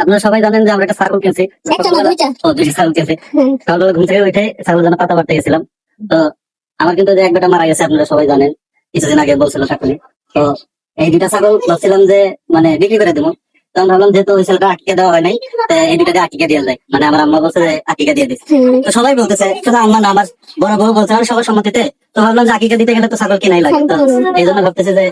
আপনারা সবাই জানেন যে আমরা একটা ছাগল কিনছি। একটা না দুইটা। ও, দুইটা ছাগল কিনছি। সকালবেলা ঘুম থেকে উঠে ছাগল জন্য পাতা পাড়তে গেছিলাম। তো আমার কিন্তু যে এক বেটা মারা গেছে, আপনারা সবাই জানেন, কিছুদিন আগে বলছিল সকলে। তো এই দুইটা ছাগল ভাবছিলাম যে মানে বিক্রি করে দেবো। তখন ভাবলাম যেহেতু ওই ছেলেটা আটকে দেওয়া হয় নাই, তো এই দুটাকে আটকে দিয়ে যায়, মানে আমার আম্মা বলছে যে আটকে দিয়ে দিচ্ছে। তো সবাই বলতেছে, শুধু আম্মা না, আমার বড় বউ বলছে, আমি সবার সম্মতিতে। তো ভাবলাম যে আকিকা দিতে গেলে তো ছাগল কিনাই লাগে। তো এই জন্য ভাবতেছে যে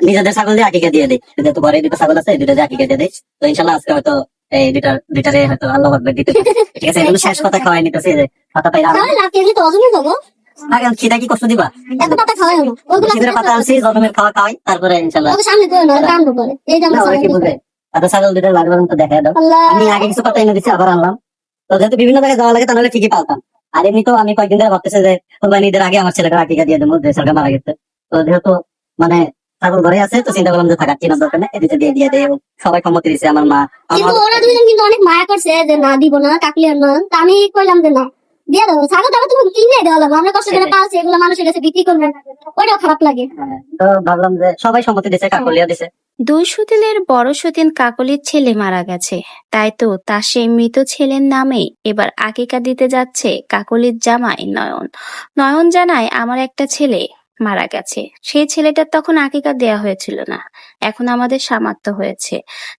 নিজেদের ছাগল দিয়ে আকিকা দিয়ে দিই, যেহেতু ঘরে দুটো ছাগল আছে, এই দুটো দিয়ে আকিকা দিয়ে দিই। তো ইনশাল্লাহ আজকে হয়তো এই দুইটারে হয়তো আল্লাহ আকবার দিতে পারে। ঠিক আছে, এখন শেষ কথা খাওয়াই নিতেছে যে পাতা পাই আগে খিদা কি কষ্ট দিবা। খিদের পাতা আনছি, জন্মের খাওয়া খাওয়াই, তারপরে ইনশাল্লাহ না, ওরা কি বুঝবে। পাতা ছাগল দুইটা লাগবে তো দেখা দাও। আমি আগে কিছু পাতা এনে দিচ্ছি, আবার আনলাম। তো যেহেতু বিভিন্ন জায়গায় যাওয়া লাগে, তাহলে ঠিকই পালতাম। আর এমনি তো আমি কয়েকদিন ধরে ভাবতেছি যে কোরবানি ঈদের আগে আমার ছেলেটা আকিকা দিয়ে দেবো, যে ছেলেটা মারা গেছে। তো যেহেতু মানে ছাগল ঘরে আছে, তো চিন্তা করলাম যে থাকার কেনার দরকার নেই, এদিকে দিয়ে দিয়ে দেয়। এবং সবাই সম্মতি দিচ্ছে, আমার মা, কিন্তু ওরা দুজন কিন্তু অনেক মায়া করছে যে না দিব না, কাকলি আর না। তা আমি কইলাম যে না, দিয়ে দেবো। ছাগল টাকা তুমি কিনে দেওয়া লাগবে, আমরা কষ্ট করে পালছি, এগুলো মানুষের কাছে বিক্রি করবো, ওইটাও খারাপ লাগে। তো ভাবলাম যে সবাই সম্মতি দিচ্ছে, কাকলিয়া দিছে। 200 দিনের বড় সতীন কাকলির ছেলে মারা গেছে, তাই তো তার সেই মৃত ছেলের নামে এবার আকিকা দিতে যাচ্ছে কাকলির জামাই নয়ন। নয়ন জানায়, আমার একটা ছেলে মারা গেছে, সেই ছেলেটার তখন আকিকা দেয়া হয়েছিল না, এখন আমাদের সামর্থ্য হয়েছে,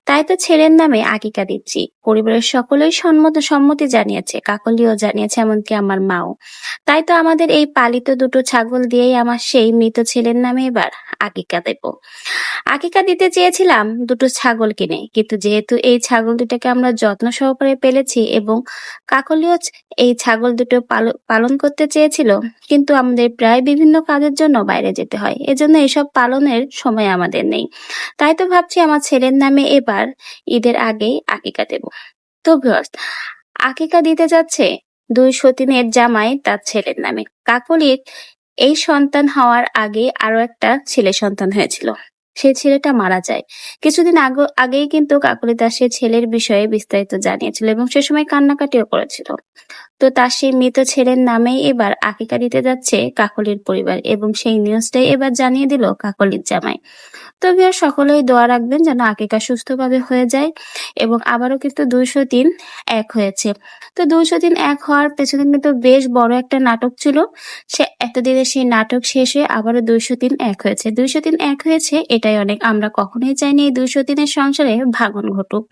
তাই তো ছেলের নামে আকিকা দিচ্ছি। পরিবারের সকলেই সম্মতি জানিয়েছে, কাকলিও জানিয়েছে, এমনকি আমার মাও। তাই তো আমাদের এই পালিত দুটো ছাগল দিয়েই আমার সেই মৃত ছেলের নামে এবার আকিকা দেব। আকিকা দিতে চেয়েছিলাম দুটো ছাগল কিনে, কিন্তু যেহেতু এই ছাগল দুটোকে আমরা যত্ন সহকারে পেলেছি এবং কাকলিও এই ছাগল দুটো পালন করতে চেয়েছিল, কিন্তু আমাদের প্রায় বিভিন্ন কাজের জন্য বাইরে যেতে হয়, এজন্য এসব পালনের সময় আমাদের নেই। তাই তো ভাবছি আমার ছেলের নামে এবার ঈদের আগেই আকিকা দেব। তো ভিউয়ার্স, আকিকা দিতে যাচ্ছে 2 সতীনের জামাই তার ছেলের নামে। কাকলির এই সন্তান হওয়ার আগে আরো একটা ছেলে সন্তান হয়েছিল, সেই ছেলেটা মারা যায়। কিছুদিন আগেই কিন্তু কাকলি তার সেই ছেলের বিষয়ে বিস্তারিত জানিয়েছিল এবং সে সময় কান্নাকাটিও করেছিল। তো তার সেই মৃত ছেলের নামেই এবার আকিকা দিতে যাচ্ছে কাকলির পরিবার, এবং সেই নিউজটাই এবার জানিয়ে দিল কাকলির জামাই। তো ভিউয়ার, সকলেই দোয়া রাখবেন যেন আকিকা সুস্থভাবে হয়ে যায়। এবং আবারও কিন্তু 203 এক হয়েছে। তো 203 এক হওয়ার পেছনে কিন্তু বেশ বড় একটা নাটক ছিল। সে এতদিনে সেই নাটক শেষ হয়ে আবারও 203 এক হয়েছে। 203 এক হয়েছে, এটাই অনেক। আমরা কখনোই চাইনি এই 203 এর সংসারে ভাঙন ঘটুক।